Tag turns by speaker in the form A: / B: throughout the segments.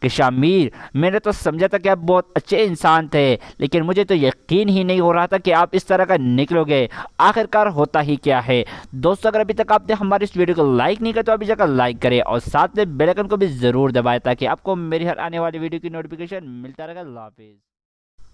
A: کہ شامیر میں نے تو سمجھا تھا کہ آپ بہت اچھے انسان تھے، لیکن مجھے تو یقین ہی نہیں ہو رہا تھا کہ آپ اس طرح کا نکلو گے۔ آخرکار ہوتا ہی کیا ہے دوستو، اگر ابھی تک آپ نے ہماری اس ویڈیو کو لائک نہیں کیا تو ابھی جا کر لائک کریں اور ساتھ میں بیل آئیکن کو بھی ضرور دبائیں تاکہ آپ کو میری ہر آنے والی ویڈیو کی نوٹیفیکیشن ملتا رہے گا۔ اللہ حافظ۔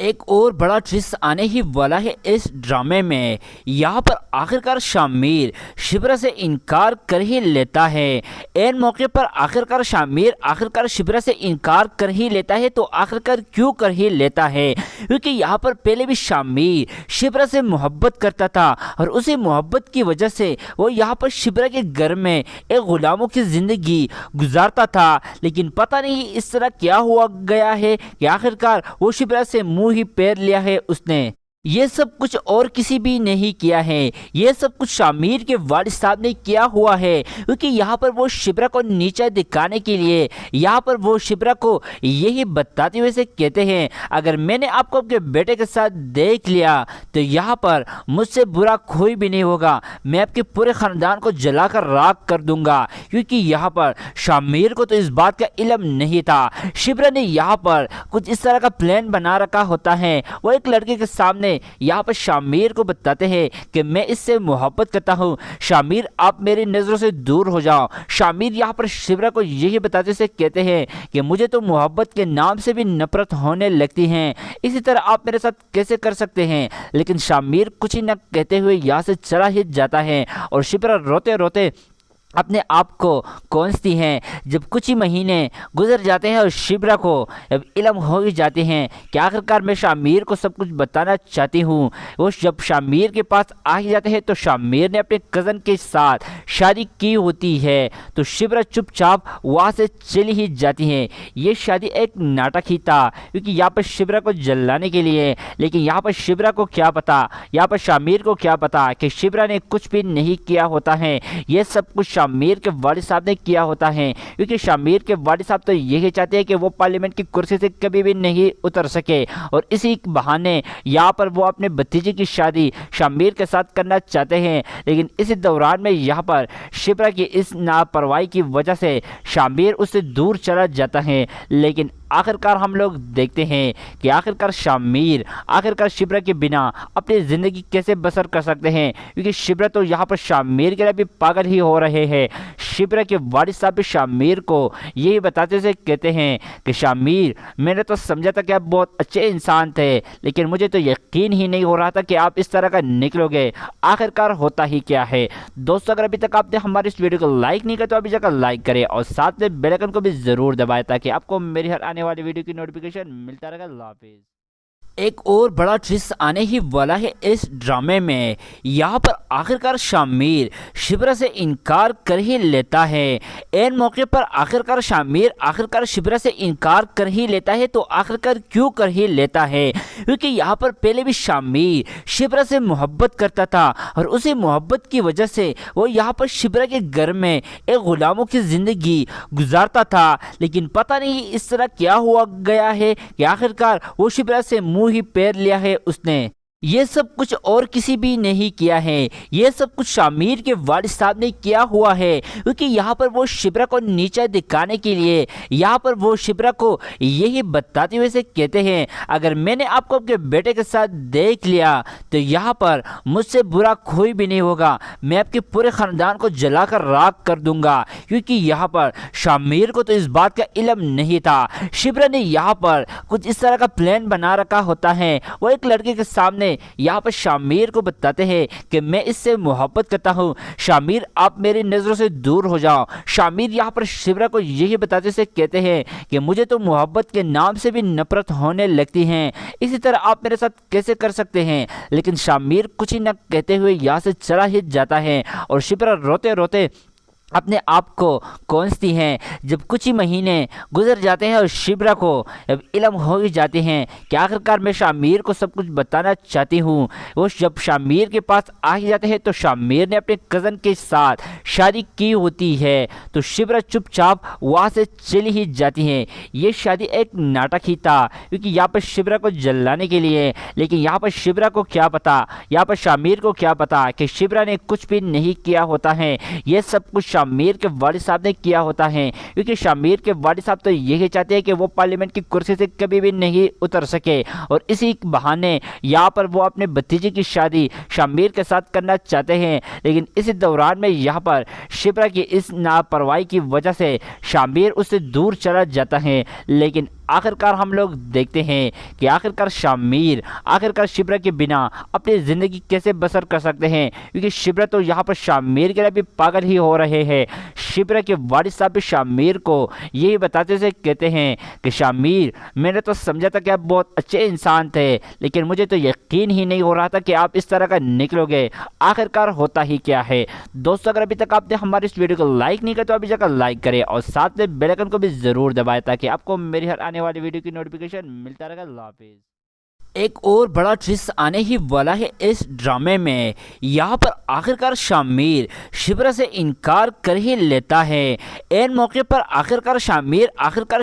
A: ایک اور بڑا ٹوسٹ آنے ہی والا ہے اس ڈرامے میں۔ یہاں پر آخرکار شامیر شبرا سے انکار کر ہی لیتا ہے۔ این موقع پر آخرکار شامیر شبرا سے انکار کر ہی لیتا ہے، تو آخرکار کیوں کر ہی لیتا ہے؟ کیونکہ یہاں پر پہلے بھی شامیر شبرا سے محبت کرتا تھا اور اسی محبت کی وجہ سے وہ یہاں پر شبرا کے گھر میں ایک غلاموں کی زندگی گزارتا تھا، لیکن پتہ نہیں اس طرح کیا ہوا گیا ہے کہ آخرکار وہ شبرا سے منہ ہی پیر لیا ہے اس نے۔ یہ سب کچھ اور کسی بھی نہیں کیا ہے، یہ سب کچھ شامیر کے والد صاحب نے کیا ہوا ہے، کیونکہ یہاں پر وہ شبرا کو نیچا دکھانے کے لیے یہاں پر وہ شبرا کو یہی بتاتے ہوئے سے کہتے ہیں، اگر میں نے آپ کو اپنے بیٹے کے ساتھ دیکھ لیا تو یہاں پر مجھ سے برا کوئی بھی نہیں ہوگا، میں آپ کے پورے خاندان کو جلا کر راکھ کر دوں گا۔ کیونکہ یہاں پر شامیر کو تو اس بات کا علم نہیں تھا، شبرا نے یہاں پر کچھ اس طرح کا پلان بنا رکھا ہوتا ہے۔ وہ ایک لڑکے کے سامنے یہاں پر شامیر کو بتاتے ہیں کہ میں اس سے محبت کرتا ہوں، شامیر آپ میری نظروں سے دور ہو جاؤ۔ شامیر یہاں پر شبرا کو یہی بتاتے سے کہتے ہیں کہ مجھے تو محبت کے نام سے بھی نفرت ہونے لگتی ہیں، اسی طرح آپ میرے ساتھ کیسے کر سکتے ہیں؟ لیکن شامیر کچھ ہی نہ کہتے ہوئے یہاں سے چلا ہی جاتا ہے اور شبرا روتے روتے اپنے آپ کو کونستی ہیں۔ جب کچھ ہی مہینے گزر جاتے ہیں اور شبرا کو اب علم ہو ہی جاتے ہیں کہ آخرکار میں شامیر کو سب کچھ بتانا چاہتی ہوں، وہ جب شامیر کے پاس آ ہی جاتے ہیں تو شامیر نے اپنے کزن کے ساتھ شادی کی ہوتی ہے، تو شبرا چپ چاپ وہاں سے چلی ہی جاتی ہیں۔ یہ شادی ایک ناٹک ہی تھا، کیونکہ یہاں پر شبرا کو جلانے کے لیے، لیکن یہاں پر شبرا کو کیا پتا، یہاں پر شامیر کو کیا پتا کہ شبرا نے کچھ بھی نہیں کیا ہوتا ہے، یہ سب کچھ شامیر کے والد صاحب نے کیا ہوتا ہے۔ کیونکہ شامیر کے والد صاحب تو یہی چاہتے ہیں کہ وہ پارلیمنٹ کی کرسی سے کبھی بھی نہیں اتر سکے، اور اسی بہانے یہاں پر وہ اپنے بھتیجے کی شادی شامیر کے ساتھ کرنا چاہتے ہیں، لیکن اسی دوران میں یہاں پر شبرا کی اس لاپرواہی کی وجہ سے شامیر اس سے دور چلا جاتا ہے۔ لیکن آخرکار ہم لوگ دیکھتے ہیں کہ آخرکار شامیر شبرا کے بنا اپنی زندگی کیسے بسر کر سکتے ہیں، کیونکہ شبرا تو یہاں پر شامیر کے لیے بھی پاگل ہی ہو رہے ہیں۔ شبرا کے والد صاحب بھی شامیر کو یہی بتاتے سے کہتے ہیں کہ شامیر میں نے تو سمجھا تھا کہ آپ بہت اچھے انسان تھے، لیکن مجھے تو یقین ہی نہیں ہو رہا تھا کہ آپ اس طرح کا نکلو گے۔ آخرکار ہوتا ہی کیا ہے دوستو، اگر ابھی تک آپ نے ہماری اس ویڈیو کو لائک نہیں کیا تو ابھی جا کر لائک کریں اور ساتھ میں بیل آئیکن کو بھی ضرور دبائیں تاکہ آپ کو میری ہر آنے والی ویڈیو کی نوٹیفیکیشن ملتا رہے گا۔ اللہ حافظ۔ ایک اور بڑا ٹوسٹ آنے ہی والا ہے اس ڈرامے میں۔ یہاں پر آخرکار شامیر شبرا سے انکار کر ہی لیتا ہے۔ این موقع پر آخرکار شامیر شبرا سے انکار کر ہی لیتا ہے، تو آخرکار کیوں کر ہی لیتا ہے؟ کیونکہ یہاں پر پہلے بھی شامیر شبرا سے محبت کرتا تھا اور اسی محبت کی وجہ سے وہ یہاں پر شبرا کے گھر میں ایک غلاموں کی زندگی گزارتا تھا، لیکن پتہ نہیں اس طرح کیا ہوا گیا ہے کہ آخرکار وہ شبرا سے منہ ہی پیر لیا ہے اس نے۔ یہ سب کچھ اور کسی بھی نہیں کیا ہے، یہ سب کچھ شامیر کے والد صاحب نے کیا ہوا ہے، کیونکہ یہاں پر وہ شبرا کو نیچا دکھانے کے لیے یہاں پر وہ شبرا کو یہی بتاتے ہوئے سے کہتے ہیں، اگر میں نے آپ کو اپنے بیٹے کے ساتھ دیکھ لیا تو یہاں پر مجھ سے برا کوئی بھی نہیں ہوگا، میں آپ کے پورے خاندان کو جلا کر راکھ کر دوں گا۔ کیونکہ یہاں پر شامیر کو تو اس بات کا علم نہیں تھا، شبرا نے یہاں پر کچھ اس طرح کا پلان بنا رکھا ہوتا ہے۔ وہ ایک لڑکے کے سامنے یہاں پر شامیر کو بتاتے ہیں کہ میں اس سے محبت کرتا ہوں، شامیر آپ میری نظروں سے دور ہو جاؤ۔ شامیر یہاں پر شبرا کو یہی بتاتے سے کہتے ہیں کہ مجھے تو محبت کے نام سے بھی نفرت ہونے لگتی ہیں، اسی طرح آپ میرے ساتھ کیسے کر سکتے ہیں؟ لیکن شامیر کچھ ہی نہ کہتے ہوئے یہاں سے چلا ہی جاتا ہے اور شبرا روتے روتے اپنے آپ کو کونستی ہیں۔ جب کچھ ہی مہینے گزر جاتے ہیں اور شبرا کو اب علم ہو ہی جاتے ہیں کہ آخرکار میں شامیر کو سب کچھ بتانا چاہتی ہوں، وہ جب شامیر کے پاس آ ہی جاتے ہیں تو شامیر نے اپنے کزن کے ساتھ شادی کی ہوتی ہے، تو شبرا چپ چاپ وہاں سے چلی ہی جاتی ہیں۔ یہ شادی ایک ناٹک ہی تھا، کیونکہ یہاں پر شبرا کو جلانے کے لیے، لیکن یہاں پر شبرا کو کیا پتا، یہاں پر شامیر کو کیا پتا کہ شبرا نے کچھ بھی نہیں کیا ہوتا ہے، یہ سب کچھ شامیر کے والد صاحب نے کیا ہوتا ہے، کیونکہ شامیر کے والد صاحب تو یہی چاہتے ہیں کہ وہ پارلیمنٹ کی کرسی سے کبھی بھی نہیں اتر سکے، اور اسی بہانے یہاں پر وہ اپنے بھتیجے کی شادی شامیر کے ساتھ کرنا چاہتے ہیں، لیکن اسی دوران میں یہاں پر شبرا کی اس لاپرواہی کی وجہ سے شامیر اس سے دور چلا جاتا ہے۔ لیکن آخرکار ہم لوگ دیکھتے ہیں کہ آخرکار شامیر شبرا کے بنا اپنی زندگی کیسے بسر کر سکتے ہیں، کیونکہ شبرا تو یہاں پر شامیر کے لیے بھی پاگل ہی ہو رہے ہیں۔ شبرا کے والد صاحب بھی شامیر کو یہی بتاتے سے کہتے ہیں کہ شامیر، میں نے تو سمجھا تھا کہ آپ بہت اچھے انسان تھے، لیکن مجھے تو یقین ہی نہیں ہو رہا تھا کہ آپ اس طرح کا نکلو گے۔ آخرکار ہوتا ہی کیا ہے؟ دوستو، اگر ابھی تک آپ نے ہماری اس ویڈیو کو لائک نہیں کیا تو ابھی جا کر لائک کریں، اور ساتھ میں بیل آئیکن کو بھی ضرور دبائیں تاکہ آپ کو میری ہر آنے والی ویڈیو کی نوٹیفیکیشن ملتا رہے گا۔ اللہ حافظ۔ ایک اور بڑا ٹوسٹ آنے ہی والا ہے اس ڈرامے میں۔ یہاں پر آخرکار شامیر شبرا سے انکار کر ہی لیتا ہے۔ این موقع پر آخرکار شامیر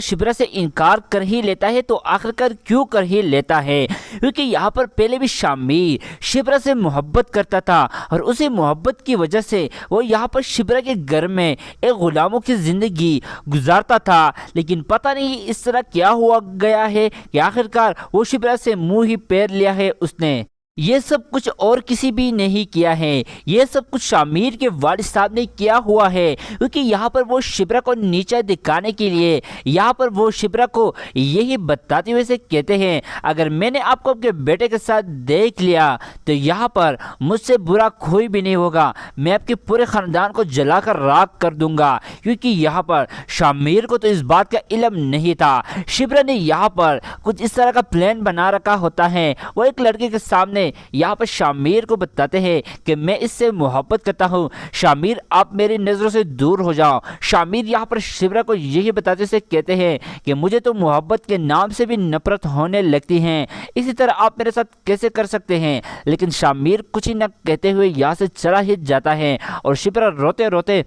A: شبرا سے انکار کر ہی لیتا ہے، تو آخرکار کیوں کر ہی لیتا ہے؟ کیونکہ یہاں پر پہلے بھی شامیر شبرا سے محبت کرتا تھا، اور اسی محبت کی وجہ سے وہ یہاں پر شبرا کے گھر میں ایک غلاموں کی زندگی گزارتا تھا، لیکن پتہ نہیں اس طرح کیا ہوا گیا ہے کہ آخرکار وہ شبرا سے منہ ہی پیر لیا ہے اس نے۔ یہ سب کچھ اور کسی بھی نہیں کیا ہے، یہ سب کچھ شامیر کے والد صاحب نے کیا ہوا ہے، کیونکہ یہاں پر وہ شبرا کو نیچا دکھانے کے لیے یہاں پر وہ شبرا کو یہی بتاتے ہوئے سے کہتے ہیں، اگر میں نے آپ کو آپ کے بیٹے کے ساتھ دیکھ لیا تو یہاں پر مجھ سے برا کوئی بھی نہیں ہوگا، میں آپ کے پورے خاندان کو جلا کر راکھ کر دوں گا۔ کیونکہ یہاں پر شامیر کو تو اس بات کا علم نہیں تھا، شبرا نے یہاں پر کچھ اس طرح کا پلان بنا رکھا ہوتا ہے۔ وہ ایک لڑکے کے سامنے یہاں پر شامیر کو بتاتے ہیں کہ میں اس سے محبت کرتا ہوں، شامیر آپ میری نظروں سے دور ہو جاؤ۔ شامیر یہاں پر شبرا کو یہی بتاتے سے کہتے ہیں کہ مجھے تو محبت کے نام سے بھی نفرت ہونے لگتی ہیں، اسی طرح آپ میرے ساتھ کیسے کر سکتے ہیں؟ لیکن شامیر کچھ ہی نہ کہتے ہوئے یہاں سے چلا ہی جاتا ہے، اور شبرا روتے روتے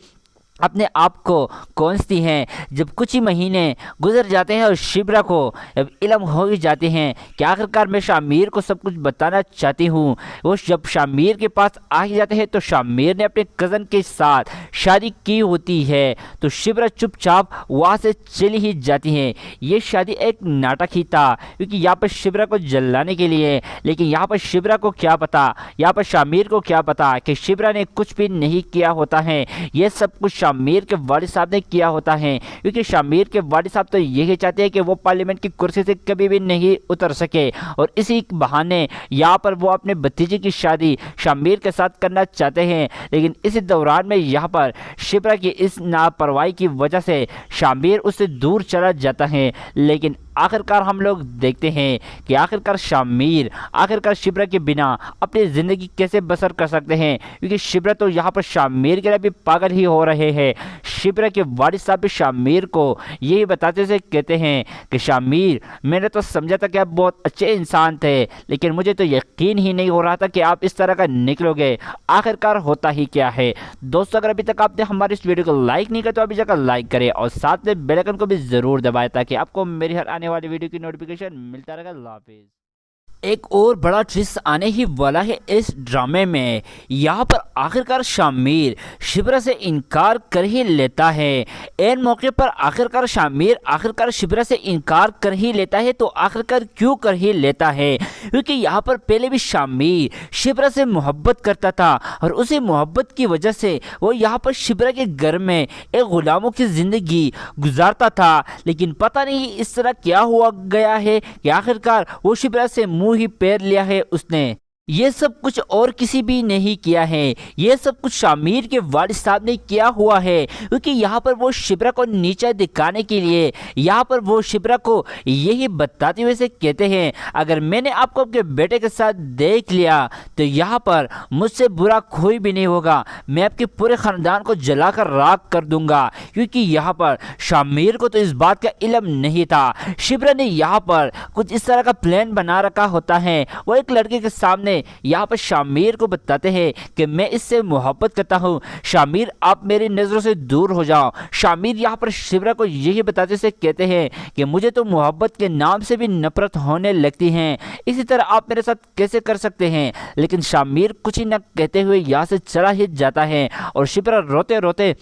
A: اپنے آپ کو کونستی ہیں۔ جب کچھ ہی مہینے گزر جاتے ہیں اور شبرا کو اب علم ہو ہی جاتے ہیں کہ آخرکار میں شامیر کو سب کچھ بتانا چاہتی ہوں، وہ جب شامیر کے پاس آ ہی جاتے ہیں تو شامیر نے اپنے کزن کے ساتھ شادی کی ہوتی ہے، تو شبرا چپ چاپ وہاں سے چلی ہی جاتی ہیں۔ یہ شادی ایک ناٹک ہی تھا، کیونکہ یہاں پر شبرا کو جلانے کے لیے، لیکن یہاں پر شبرا کو کیا پتا، یہاں پر شامیر کو کیا پتا کہ شبرا نے کچھ بھی نہیں کیا ہوتا ہے، یہ سب کچھ شامیر کے والد صاحب نے کیا ہوتا ہے، کیونکہ شامیر کے والد صاحب تو یہی چاہتے ہیں کہ وہ پارلیمنٹ کی کرسی سے کبھی بھی نہیں اتر سکے، اور اسی بہانے یہاں پر وہ اپنے بھتیجے کی شادی شامیر کے ساتھ کرنا چاہتے ہیں، لیکن اسی دوران میں یہاں پر شبرا کی اس لاپرواہی کی وجہ سے شامیر اس سے دور چلا جاتا ہے۔ لیکن آخرکار ہم لوگ دیکھتے ہیں کہ آخرکار شبرا کے بنا اپنی زندگی کیسے بسر کر سکتے ہیں، کیونکہ شبرا تو یہاں پر شامیر کے لیے بھی پاگل ہی ہو رہے ہیں۔ شبرا کے والد صاحب بھی شامیر کو یہی بتاتے سے کہتے ہیں کہ شامیر، میں نے تو سمجھا تھا کہ آپ بہت اچھے انسان تھے، لیکن مجھے تو یقین ہی نہیں ہو رہا تھا کہ آپ اس طرح کا نکلو گے۔ آخرکار ہوتا ہی کیا ہے؟ دوستو، اگر ابھی تک آپ نے ہماری اس ویڈیو کو لائک نہیں کیا تو ابھی جا کر لائک کریں، اور ساتھ میں بیل آئیکن کو بھی ضرور دبائیں تاکہ آپ کو میری ہر آنے والی ویڈیو کی نوٹیفیکیشن ملتا رہے گا۔ اللہ حافظ۔ ایک اور بڑا ٹوسٹ آنے ہی والا ہے اس ڈرامے میں۔ یہاں پر آخرکار شامیر شبرا سے انکار کر ہی لیتا ہے۔ این موقع پر آخرکار شبرا سے انکار کر ہی لیتا ہے، تو آخرکار کیوں کر ہی لیتا ہے؟ کیونکہ یہاں پر پہلے بھی شامیر شبرا سے محبت کرتا تھا، اور اسی محبت کی وجہ سے وہ یہاں پر شبرا کے گھر میں ایک غلاموں کی زندگی گزارتا تھا، لیکن پتہ نہیں اس طرح کیا ہوا گیا ہے کہ آخرکار وہ شبرا سے منہ ہی پیر لیا ہے اس نے۔ یہ سب کچھ اور کسی بھی نہیں کیا ہے، یہ سب کچھ شامیر کے والد صاحب نے کیا ہوا ہے، کیونکہ یہاں پر وہ شبرا کو نیچا دکھانے کے لیے یہاں پر وہ شبرا کو یہی بتاتے ہوئے سے کہتے ہیں، اگر میں نے آپ کو آپ کے بیٹے کے ساتھ دیکھ لیا تو یہاں پر مجھ سے برا کوئی بھی نہیں ہوگا، میں آپ کے پورے خاندان کو جلا کر راکھ کر دوں گا۔ کیونکہ یہاں پر شامیر کو تو اس بات کا علم نہیں تھا، شبرا نے یہاں پر کچھ اس طرح کا پلان بنا رکھا ہوتا ہے۔ وہ ایک لڑکے کے سامنے یہاں پر شامیر کو بتاتے ہیں کہ میں اس سے محبت کرتا ہوں، شامیر آپ میری نظروں سے دور ہو جاؤ۔ شامیر یہاں پر شبرا کو یہی بتاتے سے کہتے ہیں کہ مجھے تو محبت کے نام سے بھی نفرت ہونے لگتی ہیں، اسی طرح آپ میرے ساتھ کیسے کر سکتے ہیں؟ لیکن شامیر کچھ ہی نہ کہتے ہوئے یہاں سے چلا ہی جاتا ہے، اور شبرا روتے روتے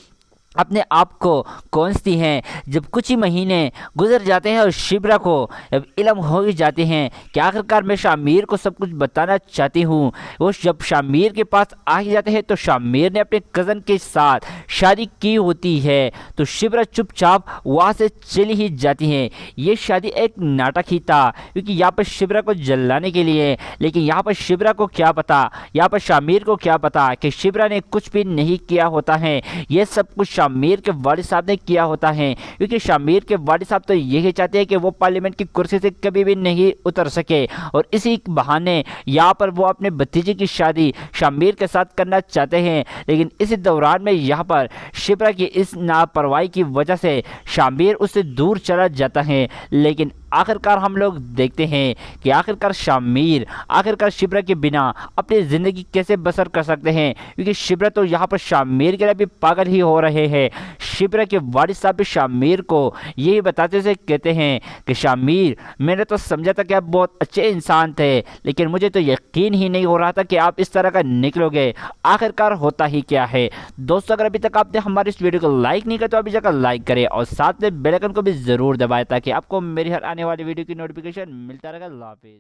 A: اپنے آپ کو کوستی ہیں۔ جب کچھ ہی مہینے گزر جاتے ہیں اور شبرا کو اب علم ہو ہی جاتے ہیں کہ آخرکار میں شامیر کو سب کچھ بتانا چاہتی ہوں، وہ جب شامیر کے پاس آ ہی جاتے ہیں تو شامیر نے اپنے کزن کے ساتھ شادی کی ہوتی ہے تو شبرا چپ چاپ وہاں سے چلی ہی جاتی ہیں۔ یہ شادی ایک ناٹک ہی تھا کیونکہ یہاں پر شبرا کو جلانے کے لیے، لیکن یہاں پر شبرا کو کیا پتا، یہاں پر شامیر کو کیا پتا کہ شبرا نے کچھ بھی نہیں کیا ہوتا ہے، یہ سب کچھ شامیر کے والد صاحب نے کیا ہوتا ہے، کیونکہ شامیر کے والد صاحب تو یہی چاہتے ہیں کہ وہ پارلیمنٹ کی کرسی سے کبھی بھی نہیں اتر سکے، اور اسی بہانے یہاں پر وہ اپنے بھتیجے کی شادی شامیر کے ساتھ کرنا چاہتے ہیں، لیکن اسی دوران میں یہاں پر شبرا کی اس لاپرواہی کی وجہ سے شامیر اس سے دور چلا جاتا ہے۔ لیکن آخرکار ہم لوگ دیکھتے ہیں کہ آخرکار شامیر آخرکار شبرا کے بنا اپنی زندگی کیسے بسر کر سکتے ہیں، کیونکہ شبرا تو یہاں پر شامیر کے لیے بھی پاگل ہی ہو رہے ہیں۔ شبرا کے والد صاحب بھی شامیر کو یہی بتاتے سے کہتے ہیں کہ شامیر، میں نے تو سمجھا تھا کہ آپ بہت اچھے انسان تھے، لیکن مجھے تو یقین ہی نہیں ہو رہا تھا کہ آپ اس طرح کا نکلو گے۔ آخرکار ہوتا ہی کیا ہے دوستو، اگر ابھی تک آپ نے ہماری اس ویڈیو کو لائک نہیں کیا تو ابھی جا کر لائک کریں اور ساتھ میں بیل آئیکن کو بھی ضرور دبائیں تاکہ آپ کو میری ہر آنے والی ویڈیو کی نوٹیفیکیشن ملتا رہے گا۔ اللہ حافظ۔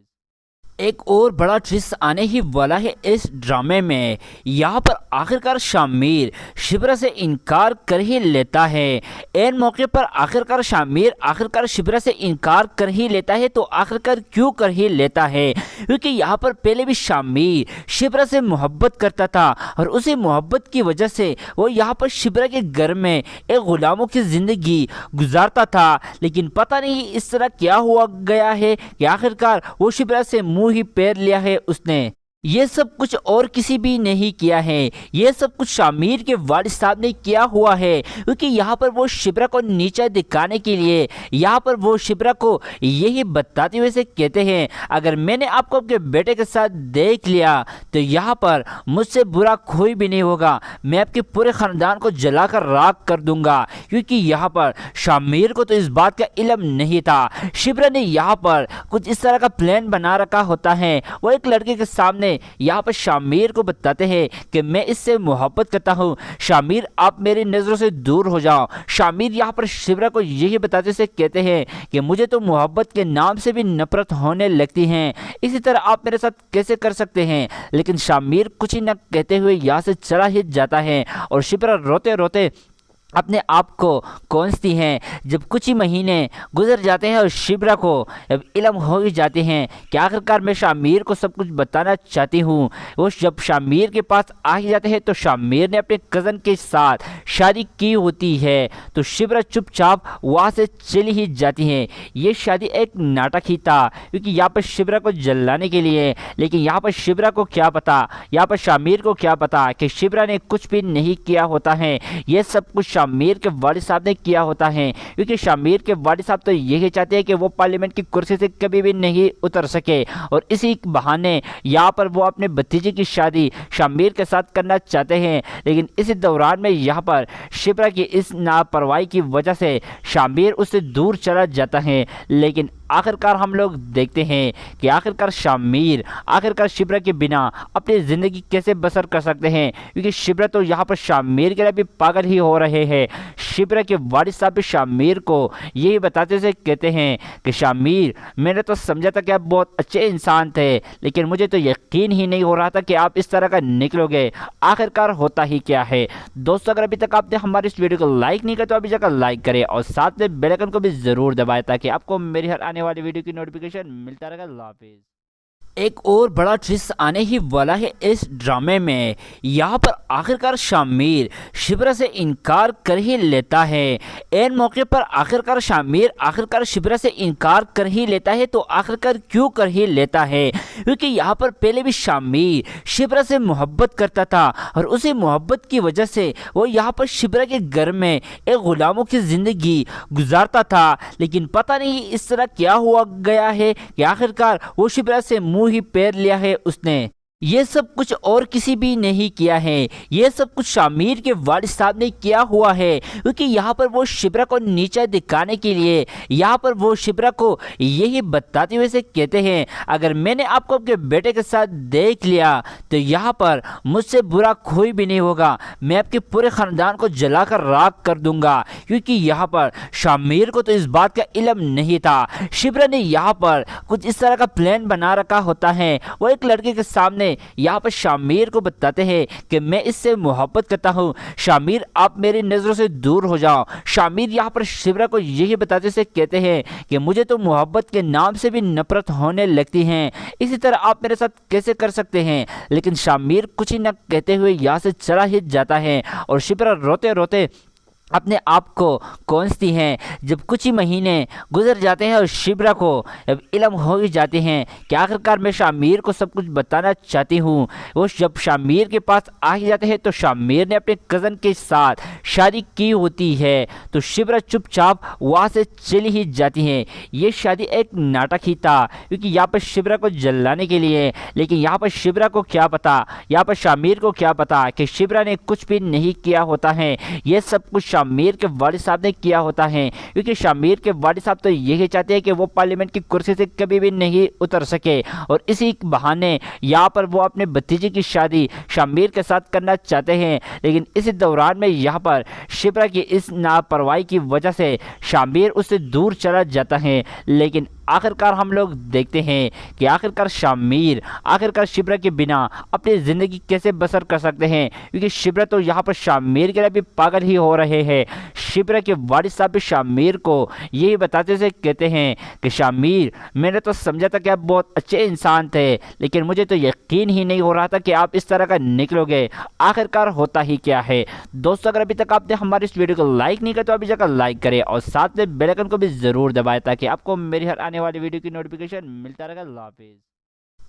A: ایک اور بڑا ٹوسٹ آنے ہی والا ہے اس ڈرامے میں۔ یہاں پر آخرکار شامیر شبرا سے انکار کر ہی لیتا ہے۔ این موقع پر آخرکار شامیر آخرکار شبرا سے انکار کر ہی لیتا ہے، تو آخرکار کیوں کر ہی لیتا ہے؟ کیونکہ یہاں پر پہلے بھی شامیر شبرا سے محبت کرتا تھا اور اسی محبت کی وجہ سے وہ یہاں پر شبرا کے گھر میں ایک غلاموں کی زندگی گزارتا تھا، لیکن پتہ نہیں اس طرح کیا ہوا گیا ہے کہ آخرکار وہ شبرا سے منہ ہی پیر لیا ہے اس نے۔ یہ سب کچھ اور کسی بھی نہیں کیا ہے، یہ سب کچھ شامیر کے والد صاحب نے کیا ہوا ہے، کیونکہ یہاں پر وہ شبرا کو نیچا دکھانے کے لیے یہاں پر وہ شبرا کو یہی بتاتے ہوئے سے کہتے ہیں اگر میں نے آپ کو آپ کے بیٹے کے ساتھ دیکھ لیا تو یہاں پر مجھ سے برا کوئی بھی نہیں ہوگا، میں آپ کے پورے خاندان کو جلا کر راکھ کر دوں گا۔ کیونکہ یہاں پر شامیر کو تو اس بات کا علم نہیں تھا، شبرا نے یہاں پر کچھ اس طرح کا پلان بنا رکھا ہوتا ہے۔ وہ ایک لڑکے کے سامنے یہاں پر شامیر کو بتاتے ہیں کہ میں اس سے محبت کرتا ہوں، شامیر آپ میری نظروں سے دور ہو جاؤ۔ شامیر یہاں پر شبرا کو یہی بتاتے سے کہتے ہیں کہ مجھے تو محبت کے نام سے بھی نفرت ہونے لگتی ہیں، اسی طرح آپ میرے ساتھ کیسے کر سکتے ہیں؟ لیکن شامیر کچھ ہی نہ کہتے ہوئے یہاں سے چلا ہی جاتا ہے اور شبرا روتے روتے اپنے آپ کو کوستی ہیں۔ جب کچھ ہی مہینے گزر جاتے ہیں اور شبرا کو اب علم ہو ہی جاتے ہیں کہ آخرکار میں شامیر کو سب کچھ بتانا چاہتی ہوں، وہ جب شامیر کے پاس آ ہی جاتے ہیں تو شامیر نے اپنے کزن کے ساتھ شادی کی ہوتی ہے تو شبرا چپ چاپ وہاں سے چلی ہی جاتی ہیں۔ یہ شادی ایک ناٹک ہی تھا کیونکہ یہاں پر شبرا کو جلانے کے لیے، لیکن یہاں پر شبرا کو کیا پتا، یہاں پر شامیر کو کیا پتا کہ شبرا نے کچھ بھی نہیں کیا ہوتا ہے، یہ سب کچھ شامیر کے والد صاحب نے کیا ہوتا ہے، کیونکہ شامیر کے والد صاحب تو یہی چاہتے ہیں کہ وہ پارلیمنٹ کی کرسی سے کبھی بھی نہیں اتر سکے، اور اسی بہانے یہاں پر وہ اپنے بھتیجے کی شادی شامیر کے ساتھ کرنا چاہتے ہیں، لیکن اسی دوران میں یہاں پر شبرا کی اس لاپرواہی کی وجہ سے شامیر اس سے دور چلا جاتا ہے۔ لیکن آخرکار ہم لوگ دیکھتے ہیں کہ آخرکار شامیر آخرکار شبرا کے بنا اپنی زندگی کیسے بسر کر سکتے ہیں، کیونکہ شبرا تو یہاں پر شامیر کے لیے بھی پاگل ہی ہو رہے ہیں۔ شبرا کے والد صاحب بھی شامیر کو یہی بتاتے سے کہتے ہیں کہ شامیر، میں نے تو سمجھا تھا کہ آپ بہت اچھے انسان تھے، لیکن مجھے تو یقین ہی نہیں ہو رہا تھا کہ آپ اس طرح کا نکلو گے۔ آخرکار ہوتا ہی کیا ہے دوستو، اگر ابھی تک آپ نے ہماری اس ویڈیو کو لائک نہیں کیا تو ابھی جا کر لائک کریں اور ساتھ میں بیل آئیکن کو بھی ضرور دبائیں تاکہ آپ کو میری ہر آنے والی ویڈیو کی نوٹیفیکیشن ملتا رہے گا۔ اللہ حافظ۔ ایک اور بڑا ٹوسٹ آنے ہی والا ہے اس ڈرامے میں۔ یہاں پر آخرکار شامیر شبرا سے انکار کر ہی لیتا ہے۔ این موقع پر آخرکار شامیر آخرکار شبرا سے انکار کر ہی لیتا ہے، تو آخرکار کیوں کر ہی لیتا ہے؟ کیونکہ یہاں پر پہلے بھی شامیر شبرا سے محبت کرتا تھا اور اسی محبت کی وجہ سے وہ یہاں پر شبرا کے گھر میں ایک غلاموں کی زندگی گزارتا تھا، لیکن پتہ نہیں اس طرح کیا ہوا گیا ہے کہ آخرکار وہ شبرا سے منہ ہی پیر لیا ہے اس نے۔ یہ سب کچھ اور کسی بھی نہیں کیا ہے، یہ سب کچھ شامیر کے والد صاحب نے کیا ہوا ہے، کیونکہ یہاں پر وہ شبرا کو نیچا دکھانے کے لیے یہاں پر وہ شبرا کو یہی بتاتے ہوئے سے کہتے ہیں، اگر میں نے آپ کو آپ کے بیٹے کے ساتھ دیکھ لیا تو یہاں پر مجھ سے برا کوئی بھی نہیں ہوگا، میں آپ کے پورے خاندان کو جلا کر راکھ کر دوں گا۔ کیونکہ یہاں پر شامیر کو تو اس بات کا علم نہیں تھا، شبرا نے یہاں پر کچھ اس طرح کا پلان بنا رکھا ہوتا ہے، وہ ایک لڑکے کے سامنے یہاں پر شامیر کو بتاتے ہیں کہ میں اس سے محبت کرتا ہوں، شامیر آپ میری نظروں سے دور ہو جاؤ۔ شامیر یہاں پر شبرا کو یہی بتاتے سے کہتے ہیں کہ مجھے تو محبت کے نام سے بھی نفرت ہونے لگتی ہیں، اسی طرح آپ میرے ساتھ کیسے کر سکتے ہیں؟ لیکن شامیر کچھ ہی نہ کہتے ہوئے یہاں سے چلا ہی جاتا ہے، اور شبرا روتے روتے اپنے آپ کو کونستی ہیں۔ جب کچھ ہی مہینے گزر جاتے ہیں اور شبرا کو جب علم ہو ہی جاتے ہیں کہ آخرکار میں شامیر کو سب کچھ بتانا چاہتی ہوں، وہ جب شامیر کے پاس آ ہی جاتے ہیں تو شامیر نے اپنے کزن کے ساتھ شادی کی ہوتی ہے، تو شبرا چپ چاپ وہاں سے چلی ہی جاتی ہیں۔ یہ شادی ایک ناٹک ہی تھا، کیونکہ یہاں پر شبرا کو جلانے کے لیے، لیکن یہاں پر شبرا کو کیا پتا، یہاں پر شامیر کو کیا پتا کہ شبرا نے کچھ بھی نہیں کیا ہوتا ہے، یہ سب کچھ شامیر کے والد صاحب نے کیا ہوتا ہے، کیونکہ شامیر کے والد صاحب تو یہی چاہتے ہیں کہ وہ پارلیمنٹ کی کرسی سے کبھی بھی نہیں اتر سکے، اور اسی بہانے یہاں پر وہ اپنے بھتیجے کی شادی شامیر کے ساتھ کرنا چاہتے ہیں۔ لیکن اسی دوران میں یہاں پر شبرا کی اس لاپرواہی کی وجہ سے شامیر اس سے دور چلا جاتا ہے، لیکن آخرکار ہم لوگ دیکھتے ہیں کہ آخرکار شامیر آخرکار شبرا کے بنا اپنی زندگی کیسے بسر کر سکتے ہیں، کیونکہ شبرا تو یہاں پر شامیر کے لیے بھی پاگل ہی ہو رہے ہیں۔ شبرا کے والد صاحب بھی شامیر کو یہی بتاتے سے کہتے ہیں کہ شامیر، میں نے تو سمجھا تھا کہ آپ بہت اچھے انسان تھے، لیکن مجھے تو یقین ہی نہیں ہو رہا تھا کہ آپ اس طرح کا نکلو گے، آخرکار ہوتا ہی کیا ہے۔ دوستو، اگر ابھی تک آپ نے ہماری اس ویڈیو کو لائک نہیں کیا تو ابھی جا کر لائک کریں، اور ساتھ میں بیل آئیکن کو بھی ضرور دبائیں تاکہ آپ کو میری ہر آنے والی ویڈیو کی نوٹیفیکیشن ملتا رہے گا۔ اللہ حافظ۔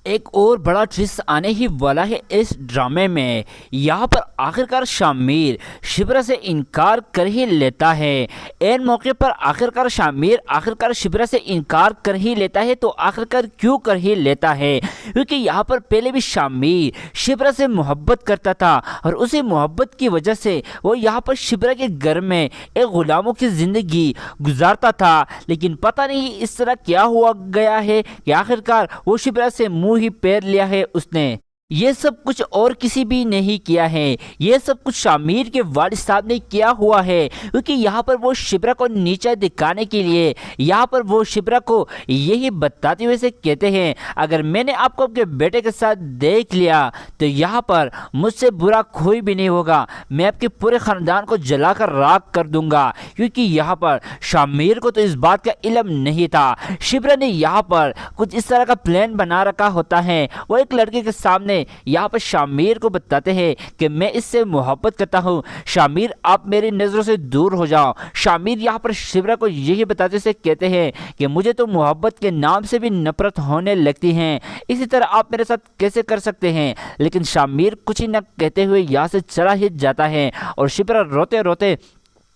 A: ایک اور بڑا ٹوسٹ آنے ہی والا ہے اس ڈرامے میں، یہاں پر آخرکار شامیر شبرا سے انکار کر ہی لیتا ہے۔ این موقع پر آخرکار شامیر آخرکار شبرا سے انکار کر ہی لیتا ہے، تو آخرکار کیوں کر ہی لیتا ہے؟ کیونکہ یہاں پر پہلے بھی شامیر شبرا سے محبت کرتا تھا، اور اسی محبت کی وجہ سے وہ یہاں پر شبرا کے گھر میں ایک غلاموں کی زندگی گزارتا تھا، لیکن پتہ نہیں اس طرح کیا ہوا گیا ہے کہ آخرکار وہ شبرا سے منہ ہی پھیر لیا ہے اس نے۔ یہ سب کچھ اور کسی بھی نہیں کیا ہے، یہ سب کچھ شامیر کے والد صاحب نے کیا ہوا ہے، کیونکہ یہاں پر وہ شبرا کو نیچا دکھانے کے لیے یہاں پر وہ شبرا کو یہی بتاتے ہوئے سے کہتے ہیں، اگر میں نے آپ کو آپ کے بیٹے کے ساتھ دیکھ لیا تو یہاں پر مجھ سے برا کوئی بھی نہیں ہوگا، میں آپ کے پورے خاندان کو جلا کر راکھ کر دوں گا۔ کیونکہ یہاں پر شامیر کو تو اس بات کا علم نہیں تھا، شبرا نے یہاں پر کچھ اس طرح کا پلان بنا رکھا ہوتا ہے، وہ ایک لڑکے کے سامنے یہاں پر شامیر کو بتاتے ہیں کہ میں اس سے محبت کرتا ہوں، شامیر آپ میری نظروں سے دور ہو جاؤ۔ شامیر یہاں پر شبرا کو یہی بتاتے سے کہتے ہیں کہ مجھے تو محبت کے نام سے بھی نفرت ہونے لگتی ہیں، اسی طرح آپ میرے ساتھ کیسے کر سکتے ہیں؟ لیکن شامیر کچھ ہی نہ کہتے ہوئے یہاں سے چلا ہی جاتا ہے، اور شبرا روتے روتے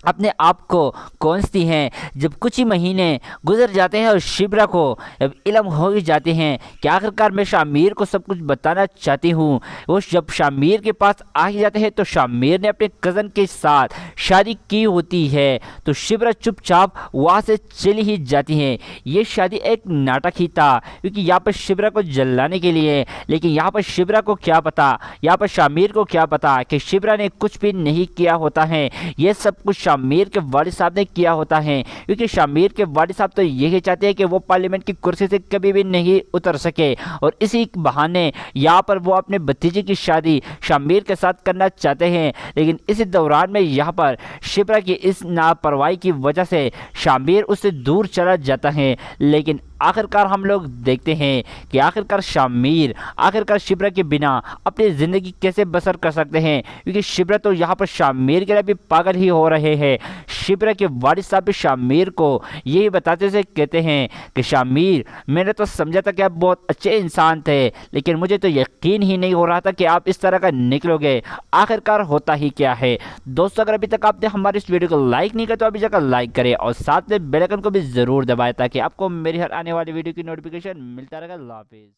A: اپنے آپ کو کونستی ہیں۔ جب کچھ ہی مہینے گزر جاتے ہیں اور شبرا کو جب علم ہو ہی جاتے ہیں کہ آخرکار میں شامیر کو سب کچھ بتانا چاہتی ہوں، وہ جب شامیر کے پاس آ ہی جاتے ہیں تو شامیر نے اپنے کزن کے ساتھ شادی کی ہوتی ہے، تو شبرا چپ چاپ وہاں سے چلی ہی جاتی ہیں۔ یہ شادی ایک ناٹک ہی تھا، کیونکہ یہاں پر شبرا کو جلانے کے لیے، لیکن یہاں پر شبرا کو کیا پتا، یہاں پر شامیر کو کیا پتا کہ شبرا نے کچھ بھی نہیں کیا ہوتا ہے، یہ سب کچھ شامیر کے والد صاحب نے کیا ہوتا ہے، کیونکہ شامیر کے والد صاحب تو یہی چاہتے ہیں کہ وہ پارلیمنٹ کی کرسی سے کبھی بھی نہیں اتر سکے، اور اسی بہانے یہاں پر وہ اپنے بھتیجے کی شادی شامیر کے ساتھ کرنا چاہتے ہیں۔ لیکن اسی دوران میں یہاں پر شبرا کی اس لاپرواہی کی وجہ سے شامیر اس سے دور چلا جاتا ہے، لیکن آخرکار ہم لوگ دیکھتے ہیں کہ آخرکار شامیر آخرکار شبرا کے بنا اپنی زندگی کیسے بسر کر سکتے ہیں، کیونکہ شبرا تو یہاں پر شامیر کے لیے بھی پاگل ہی ہو رہے ہیں۔ شبرا کے والد صاحب بھی شامیر کو یہی بتاتے سے کہتے ہیں کہ شامیر، میں نے تو سمجھا تھا کہ آپ بہت اچھے انسان تھے، لیکن مجھے تو یقین ہی نہیں ہو رہا تھا کہ آپ اس طرح کا نکلو گے، آخرکار ہوتا ہی کیا ہے۔ دوستو، اگر ابھی تک آپ نے ہماری اس ویڈیو کو لائک نہیں کیا تو ابھی جا کر لائک کریں، اور ساتھ میں بیل آئیکن کو بھی ضرور دبائیں تاکہ آپ کو میری ہر آنے والی ویڈیو کی نوٹیفیکیشن ملتا رہے گا۔ اللہ حافظ۔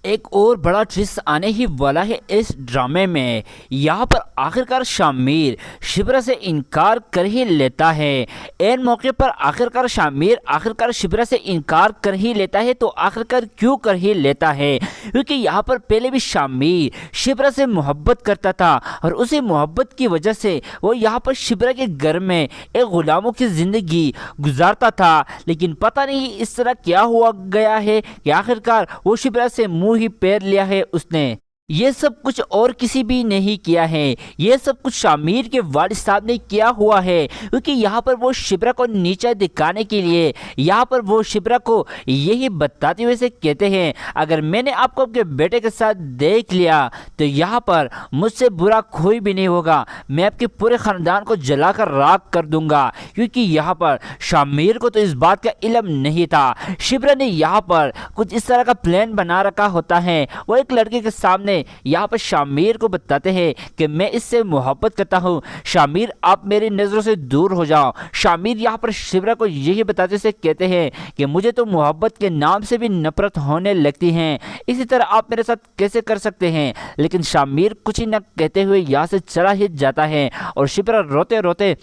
A: ایک اور بڑا ٹوسٹ آنے ہی والا ہے اس ڈرامے میں۔ یہاں پر آخرکار شامیر شبرا سے انکار کر ہی لیتا ہے۔ این موقع پر آخرکار شبرا سے انکار کر ہی لیتا ہے، تو آخرکار کیوں کر ہی لیتا ہے؟ کیونکہ یہاں پر پہلے بھی شامیر شبرا سے محبت کرتا تھا، اور اسی محبت کی وجہ سے وہ یہاں پر شبرا کے گھر میں ایک غلاموں کی زندگی گزارتا تھا۔ لیکن پتہ نہیں اس طرح کیا ہوا گیا ہے کہ آخرکار وہ شبرا سے منہ ہی پیر لیا ہے اس نے۔ یہ سب کچھ اور کسی بھی نہیں کیا ہے، یہ سب کچھ شامیر کے والد صاحب نے کیا ہوا ہے، کیونکہ یہاں پر وہ شبرا کو نیچا دکھانے کے لیے یہاں پر وہ شبرا کو یہی بتاتے ہوئے سے کہتے ہیں، اگر میں نے آپ کو آپ کے بیٹے کے ساتھ دیکھ لیا تو یہاں پر مجھ سے برا کوئی بھی نہیں ہوگا، میں آپ کے پورے خاندان کو جلا کر راکھ کر دوں گا۔ کیونکہ یہاں پر شامیر کو تو اس بات کا علم نہیں تھا، شبرا نے یہاں پر کچھ اس طرح کا پلان بنا رکھا ہوتا ہے۔ وہ ایک لڑکے کے سامنے یہاں پر شامیر کو بتاتے ہیں کہ میں اس سے محبت کرتا ہوں، شامیر آپ میری نظروں سے دور ہو جاؤ۔ شامیر یہاں پر شبرا کو یہی بتاتے سے کہتے ہیں کہ مجھے تو محبت کے نام سے بھی نفرت ہونے لگتی ہیں، اسی طرح آپ میرے ساتھ کیسے کر سکتے ہیں؟ لیکن شامیر کچھ ہی نہ کہتے ہوئے یہاں سے چلا ہی جاتا ہے، اور شبرا روتے روتے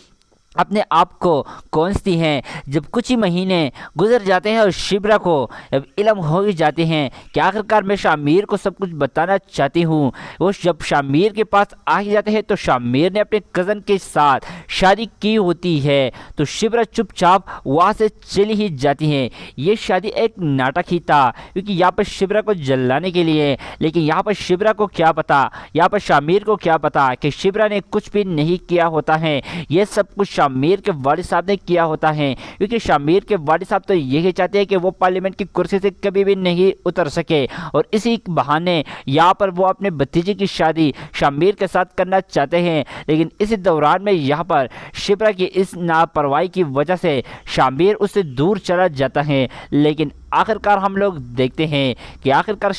A: اپنے آپ کو کونستی ہیں۔ جب کچھ ہی مہینے گزر جاتے ہیں اور شبرا کو اب علم ہو ہی جاتے ہیں کہ آخرکار میں شامیر کو سب کچھ بتانا چاہتی ہوں، وہ جب شامیر کے پاس آ ہی جاتے ہیں تو شامیر نے اپنے کزن کے ساتھ شادی کی ہوتی ہے، تو شبرا چپ چاپ وہاں سے چلی ہی جاتی ہیں۔ یہ شادی ایک ناٹک ہی تھا، کیونکہ یہاں پر شبرا کو جلانے کے لیے، لیکن یہاں پر شبرا کو کیا پتا، یہاں پر شامیر کو کیا پتا کہ شبرا نے کچھ بھی نہیں کیا ہوتا ہے، یہ سب کچھ شامیر کے والد صاحب نے کیا ہوتا ہے۔ کیونکہ شامیر کے والد صاحب تو یہی چاہتے ہیں کہ وہ پارلیمنٹ کی کرسی سے کبھی بھی نہیں اتر سکے، اور اسی بہانے یہاں پر وہ اپنے بھتیجے کی شادی شامیر کے ساتھ کرنا چاہتے ہیں۔ لیکن اسی دوران میں یہاں پر شبرا کی اس لاپرواہی کی وجہ سے شامیر اس سے دور چلا جاتا ہے۔ لیکن آخرکار ہم لوگ دیکھتے ہیں کہ آخرکار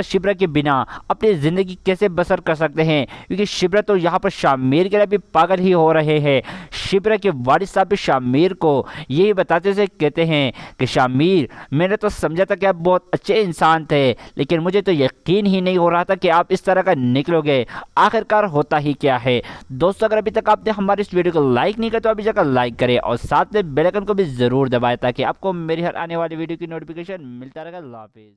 A: شبرا کے بنا اپنی زندگی کیسے بسر کر سکتے ہیں، کیونکہ شبرا تو یہاں پر شامیر کے لیے بھی پاگل ہی ہو رہے ہیں۔ شبرا کے والد صاحب بھی شامیر کو یہی بتاتے سے کہتے ہیں کہ شامیر، میں نے تو سمجھا تھا کہ آپ بہت اچھے انسان تھے، لیکن مجھے تو یقین ہی نہیں ہو رہا تھا کہ آپ اس طرح کا نکلو گے۔ آخرکار ہوتا ہی کیا ہے؟ دوستو، اگر ابھی تک آپ نے ہماری اس ویڈیو کو لائک نہیں کیا تو ابھی جا کر لائک کریں، اور ساتھ میں بیل آئیکن کو بھی ضرور دبائیں تاکہ آپ کو میری ہر آنے والی ویڈیو کی نوٹیفیکیشن ملتا رہے گا۔ اللہ حافظ۔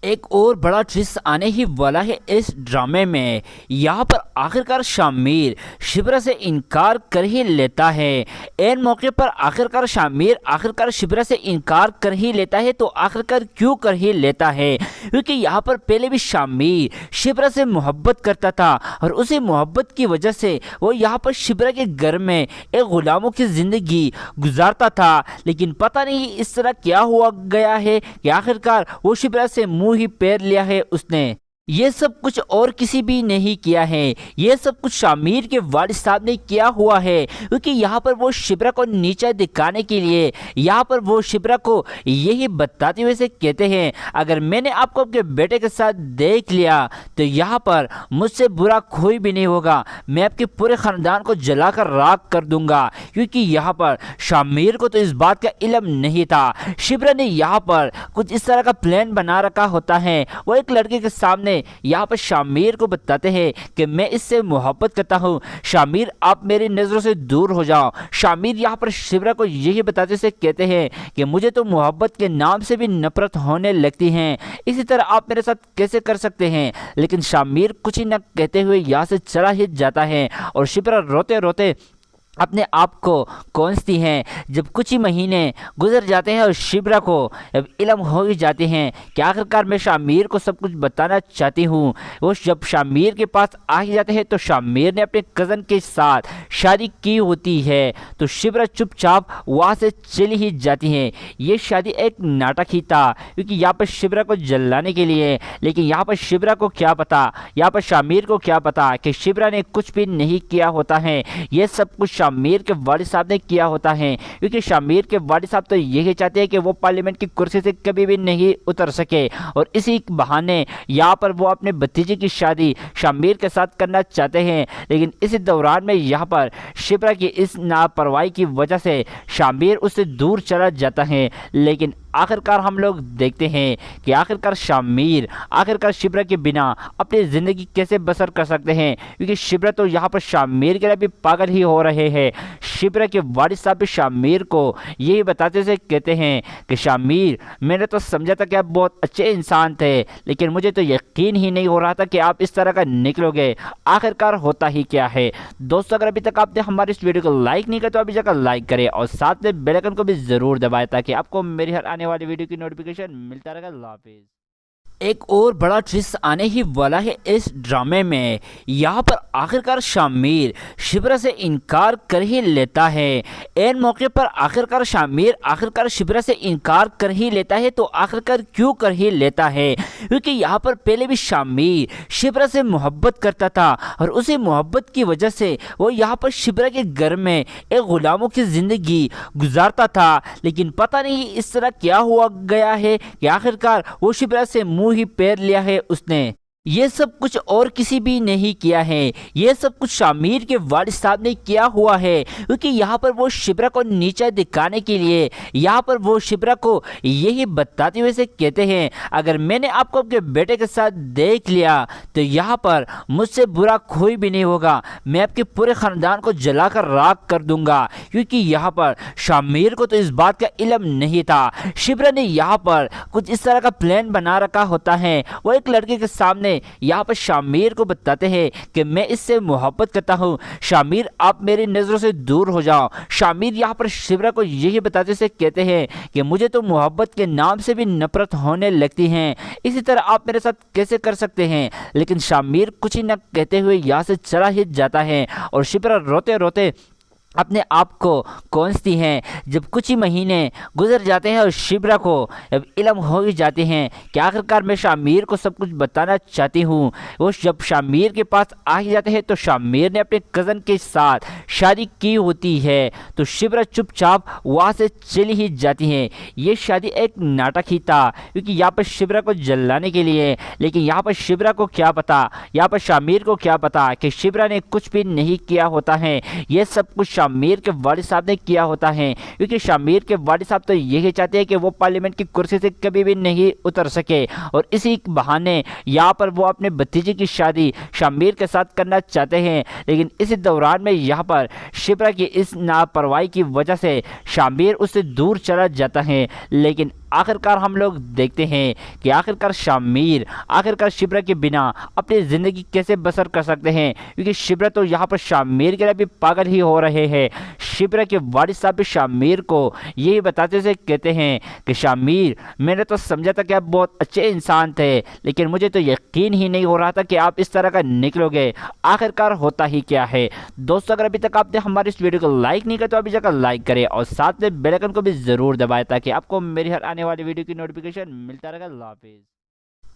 A: ایک اور بڑا ٹوسٹ آنے ہی والا ہے اس ڈرامے میں۔ یہاں پر آخرکار شامیر شبرا سے انکار کر ہی لیتا ہے۔ این موقع پر آخرکار شبرا سے انکار کر ہی لیتا ہے، تو آخرکار کیوں کر ہی لیتا ہے؟ کیونکہ یہاں پر پہلے بھی شامیر شبرا سے محبت کرتا تھا، اور اسی محبت کی وجہ سے وہ یہاں پر شبرا کے گھر میں ایک غلاموں کی زندگی گزارتا تھا۔ لیکن پتہ نہیں اس طرح کیا ہوا گیا ہے کہ آخرکار وہ شبرا سے منہ ہی پیر لیا ہے اس نے۔ یہ سب کچھ اور کسی بھی نہیں کیا ہے، یہ سب کچھ شامیر کے والد صاحب نے کیا ہوا ہے، کیونکہ یہاں پر وہ شبرا کو نیچا دکھانے کے لیے یہاں پر وہ شبرا کو یہی بتاتے ہوئے سے کہتے ہیں، اگر میں نے آپ کو آپ کے بیٹے کے ساتھ دیکھ لیا تو یہاں پر مجھ سے برا کوئی بھی نہیں ہوگا، میں آپ کے پورے خاندان کو جلا کر راکھ کر دوں گا۔ کیونکہ یہاں پر شامیر کو تو اس بات کا علم نہیں تھا، شبرا نے یہاں پر کچھ اس طرح کا پلان بنا رکھا ہوتا ہے۔ وہ ایک لڑکے کے سامنے یہاں پر شامیر کو بتاتے ہیں کہ میں اس سے محبت کرتا ہوں، شامیر آپ میری نظروں سے دور ہو جاؤ۔ شامیر یہاں پر شبرا کو یہی بتاتے سے کہتے ہیں کہ مجھے تو محبت کے نام سے بھی نفرت ہونے لگتی ہیں، اسی طرح آپ میرے ساتھ کیسے کر سکتے ہیں؟ لیکن شامیر کچھ ہی نہ کہتے ہوئے یہاں سے چلا ہی جاتا ہے، اور شبرا روتے روتے اپنے آپ کو کونستی ہیں۔ جب کچھ ہی مہینے گزر جاتے ہیں اور شبرا کو اب علم ہو ہی جاتے ہیں کہ آخرکار میں شامیر کو سب کچھ بتانا چاہتی ہوں، وہ جب شامیر کے پاس آ ہی جاتے ہیں تو شامیر نے اپنے کزن کے ساتھ شادی کی ہوتی ہے، تو شبرا چپ چاپ وہاں سے چلی ہی جاتی ہیں۔ یہ شادی ایک ناٹک ہی تھا، کیونکہ یہاں پر شبرا کو جلانے کے لیے، لیکن یہاں پر شبرا کو کیا پتا، یہاں پر شامیر کو کیا پتا کہ شبرا نے کچھ بھی نہیں کیا ہوتا ہے، یہ سب کچھ شامیر کے والد صاحب نے کیا ہوتا ہے۔ کیونکہ شامیر کے والد صاحب تو یہی چاہتے ہیں کہ وہ پارلیمنٹ کی کرسی سے کبھی بھی نہیں اتر سکے، اور اسی بہانے یہاں پر وہ اپنے بھتیجے کی شادی شامیر کے ساتھ کرنا چاہتے ہیں۔ لیکن اسی دوران میں یہاں پر شبرا کی اس لاپرواہی کی وجہ سے شامیر اس سے دور چلا جاتا ہے۔ لیکن آخرکار ہم لوگ دیکھتے ہیں کہ آخرکار شامیر آخرکار شبرا کے بنا اپنی زندگی کیسے بسر کر سکتے ہیں، کیونکہ شبرا تو یہاں پر شامیر کے لیے بھی پاگل ہی ہو رہے ہیں۔ شبرا کے والد صاحب بھی شامیر کو یہی بتاتے سے کہتے ہیں کہ شامیر، میں نے تو سمجھا تھا کہ آپ بہت اچھے انسان تھے، لیکن مجھے تو یقین ہی نہیں ہو رہا تھا کہ آپ اس طرح کا نکلو گے۔ آخرکار ہوتا ہی کیا ہے؟ دوستو، اگر ابھی تک آپ نے ہماری اس ویڈیو کو لائک نہیں کیا تو ابھی جا کر لائک کریں اور ساتھ میں بیل آئیکن کو بھی ضرور دبائیں تاکہ آپ کو میری ہر آنے والی ویڈیو کی نوٹیفیکیشن ملتا رہے گا۔ اللہ حافظ۔ ایک اور بڑا ٹوسٹ آنے ہی والا ہے اس ڈرامے میں۔ یہاں پر آخرکار شامیر شبرا سے انکار کر ہی لیتا ہے۔ این موقع پر آخرکار شامیر آخرکار شبرا سے انکار کر ہی لیتا ہے، تو آخرکار کیوں کر ہی لیتا ہے؟ کیونکہ یہاں پر پہلے بھی شامیر شبرا سے محبت کرتا تھا اور اسی محبت کی وجہ سے وہ یہاں پر شبرا کے گھر میں ایک غلاموں کی زندگی گزارتا تھا، لیکن پتہ نہیں اس طرح کیا ہوا گیا ہے کہ آخرکار وہ شبرا سے منہ ہی پیر لیا ہے اس نے۔ یہ سب کچھ اور کسی بھی نہیں کیا ہے، یہ سب کچھ شامیر کے والد صاحب نے کیا ہوا ہے، کیونکہ یہاں پر وہ شبرا کو نیچا دکھانے کے لیے یہاں پر وہ شبرا کو یہی بتاتے ہوئے سے کہتے ہیں، اگر میں نے آپ کو اپنے بیٹے کے ساتھ دیکھ لیا تو یہاں پر مجھ سے برا کوئی بھی نہیں ہوگا، میں آپ کے پورے خاندان کو جلا کر راکھ کر دوں گا۔ کیونکہ یہاں پر شامیر کو تو اس بات کا علم نہیں تھا، شبرا نے یہاں پر کچھ اس طرح کا پلان بنا رکھا ہوتا ہے۔ وہ ایک لڑکے کے سامنے یہاں پر شامیر کو بتاتے ہیں کہ میں اس سے محبت کرتا ہوں، شامیر آپ میری نظروں سے دور ہو جاؤ۔ شامیر یہاں پر شبرا کو یہی بتاتے سے کہتے ہیں کہ مجھے تو محبت کے نام سے بھی نفرت ہونے لگتی ہیں، اسی طرح آپ میرے ساتھ کیسے کر سکتے ہیں؟ لیکن شامیر کچھ ہی نہ کہتے ہوئے یہاں سے چلا ہی جاتا ہے اور شبرا روتے روتے اپنے آپ کو کونستی ہیں۔ جب کچھ ہی مہینے گزر جاتے ہیں اور شبرا کو جب علم ہو ہی جاتے ہیں کہ آخرکار میں شامیر کو سب کچھ بتانا چاہتی ہوں، وہ جب شامیر کے پاس آ ہی جاتے ہیں تو شامیر نے اپنے کزن کے ساتھ شادی کی ہوتی ہے، تو شبرا چپ چاپ وہاں سے چلی ہی جاتی ہیں۔ یہ شادی ایک ناٹک ہی تھا، کیونکہ یہاں پر شبرا کو جلانے کے لیے، لیکن یہاں پر شبرا کو کیا پتا، یہاں پر شامیر کو کیا پتا کہ شبرا نے کچھ بھی نہیں کیا ہوتا ہے، یہ سب کچھ شامیر کے والد صاحب نے کیا ہوتا ہے۔ کیونکہ شامیر کے والد صاحب تو یہی چاہتے ہیں کہ وہ پارلیمنٹ کی کرسی سے کبھی بھی نہیں اتر سکے، اور اسی بہانے یہاں پر وہ اپنے بھتیجے کی شادی شامیر کے ساتھ کرنا چاہتے ہیں، لیکن اسی دوران میں یہاں پر شبرا کی اس لاپرواہی کی وجہ سے شامیر اس سے دور چلا جاتا ہے۔ لیکن آخرکار ہم لوگ دیکھتے ہیں کہ آخرکار شامیر آخرکار شبرا کے بنا اپنی زندگی کیسے بسر کر سکتے ہیں، کیونکہ شبرا تو یہاں پر شامیر کے لیے بھی پاگل ہی ہو رہے ہیں۔ شبرا کے والد صاحب بھی شامیر کو یہی بتاتے سے کہتے ہیں کہ شامیر، میں نے تو سمجھا تھا کہ آپ بہت اچھے انسان تھے، لیکن مجھے تو یقین ہی نہیں ہو رہا تھا کہ آپ اس طرح کا نکلو گے۔ آخرکار ہوتا ہی کیا ہے؟ دوستو، اگر ابھی تک آپ نے ہماری اس ویڈیو کو لائک نہیں کیا تو ابھی جا کر لائک کریں اور ساتھ میں بیل آئیکن کو بھی ضرور دبائیں تاکہ آپ کو میری ہر آنے والی ویڈیو کی نوٹیفیکیشن ملتا رہے گا۔ اللہ حافظ۔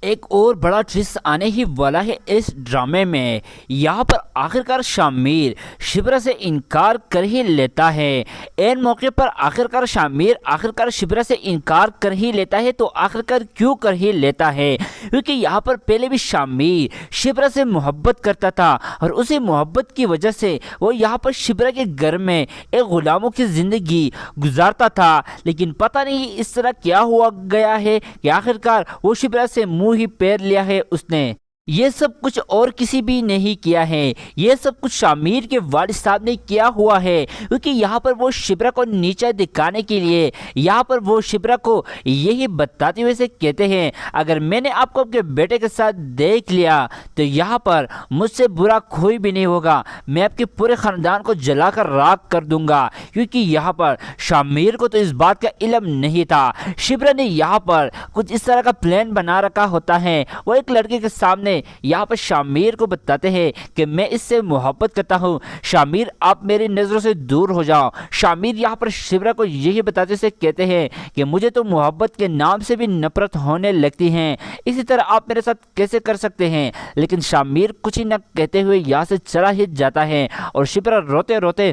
A: ایک اور بڑا ٹوسٹ آنے ہی والا ہے اس ڈرامے میں۔ یہاں پر آخرکار شامیر شبرا سے انکار کر ہی لیتا ہے۔ این موقع پر آخرکار شامیر آخرکار شبرا سے انکار کر ہی لیتا ہے، تو آخرکار کیوں کر ہی لیتا ہے؟ کیونکہ یہاں پر پہلے بھی شامیر شبرا سے محبت کرتا تھا اور اسی محبت کی وجہ سے وہ یہاں پر شبرا کے گھر میں ایک غلاموں کی زندگی گزارتا تھا، لیکن پتہ نہیں اس طرح کیا ہوا گیا ہے کہ آخرکار وہ شبرا سے منہ ہی پیر لیا ہے اس نے۔ یہ سب کچھ اور کسی بھی نہیں کیا ہے، یہ سب کچھ شامیر کے والد صاحب نے کیا ہوا ہے، کیونکہ یہاں پر وہ شبرا کو نیچا دکھانے کے لیے یہاں پر وہ شبرا کو یہی بتاتے ہوئے سے کہتے ہیں، اگر میں نے آپ کو اپنے بیٹے کے ساتھ دیکھ لیا تو یہاں پر مجھ سے برا کوئی بھی نہیں ہوگا، میں آپ کے پورے خاندان کو جلا کر راکھ کر دوں گا۔ کیونکہ یہاں پر شامیر کو تو اس بات کا علم نہیں تھا، شبرا نے یہاں پر کچھ اس طرح کا پلان بنا رکھا ہوتا ہے۔ وہ ایک لڑکے کے سامنے یہاں پر شامیر کو بتاتے ہیں کہ میں اس سے محبت کرتا ہوں، شامیر آپ میری نظروں سے دور ہو جاؤ۔ شامیر یہاں پر شبرا کو یہی بتاتے سے کہتے ہیں کہ مجھے تو محبت کے نام سے بھی نفرت ہونے لگتی ہیں، اسی طرح آپ میرے ساتھ کیسے کر سکتے ہیں؟ لیکن شامیر کچھ ہی نہ کہتے ہوئے یہاں سے چلا ہی جاتا ہے اور شبرا روتے روتے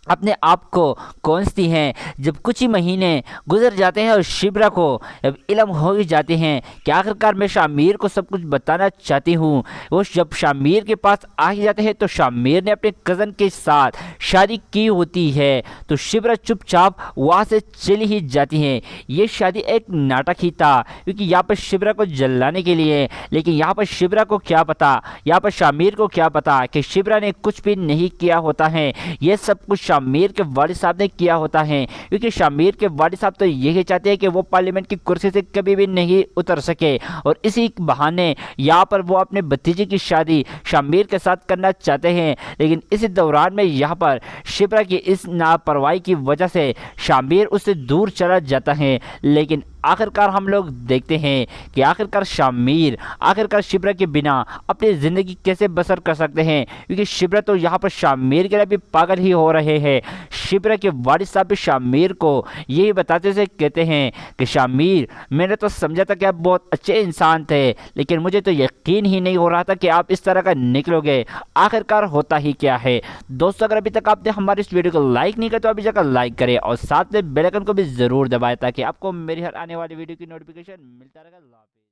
A: اپنے آپ کو کونستی ہیں۔ جب کچھ ہی مہینے گزر جاتے ہیں اور شبرا کو جب علم ہو ہی جاتے ہیں کہ آخرکار میں شامیر کو سب کچھ بتانا چاہتی ہوں، وہ جب شامیر کے پاس آ ہی جاتے ہیں تو شامیر نے اپنے کزن کے ساتھ شادی کی ہوتی ہے، تو شبرا چپ چاپ وہاں سے چلی ہی جاتی ہیں۔ یہ شادی ایک ناٹک ہی تھا، کیونکہ یہاں پر شبرا کو جلانے کے لیے، لیکن یہاں پر شبرا کو کیا پتا، یہاں پر شامیر کو کیا پتا کہ شبرا نے کچھ بھی نہیں کیا ہوتا ہے، یہ سب کچھ شامیر کے والد صاحب نے کیا ہوتا ہے، کیونکہ شامیر کے والد صاحب تو یہی چاہتے ہیں کہ وہ پارلیمنٹ کی کرسی سے کبھی بھی نہیں اتر سکے، اور اسی بہانے یہاں پر وہ اپنے بھتیجے کی شادی شامیر کے ساتھ کرنا چاہتے ہیں، لیکن اسی دوران میں یہاں پر شبرا کی اس لاپرواہی کی وجہ سے شامیر اس سے دور چلا جاتا ہے۔ لیکن آخرکار ہم لوگ دیکھتے ہیں کہ آخرکار شامیر آخرکار شبرا کے بنا اپنی زندگی کیسے بسر کر سکتے ہیں، کیونکہ شبرا تو یہاں پر شامیر کے لیے بھی پاگل ہی ہو رہے ہیں۔ شبرا کے والد صاحب بھی شامیر کو یہی بتاتے سے کہتے ہیں کہ شامیر، میں نے تو سمجھا تھا کہ آپ بہت اچھے انسان تھے، لیکن مجھے تو یقین ہی نہیں ہو رہا تھا کہ آپ اس طرح کا نکلو گے۔ آخرکار ہوتا ہی کیا ہے دوستو، اگر ابھی تک آپ نے ہماری اس ویڈیو کو لائک نہیں کیا تو ابھی جا کر لائک کریں، اور ساتھ میں بیل آئکن کو بھی ضرور دبائیں تاکہ آپ کو میری ہر آنے والی ویڈیو کی نوٹیفیکیشن ملتا رہے گا۔ اللہ حافظ۔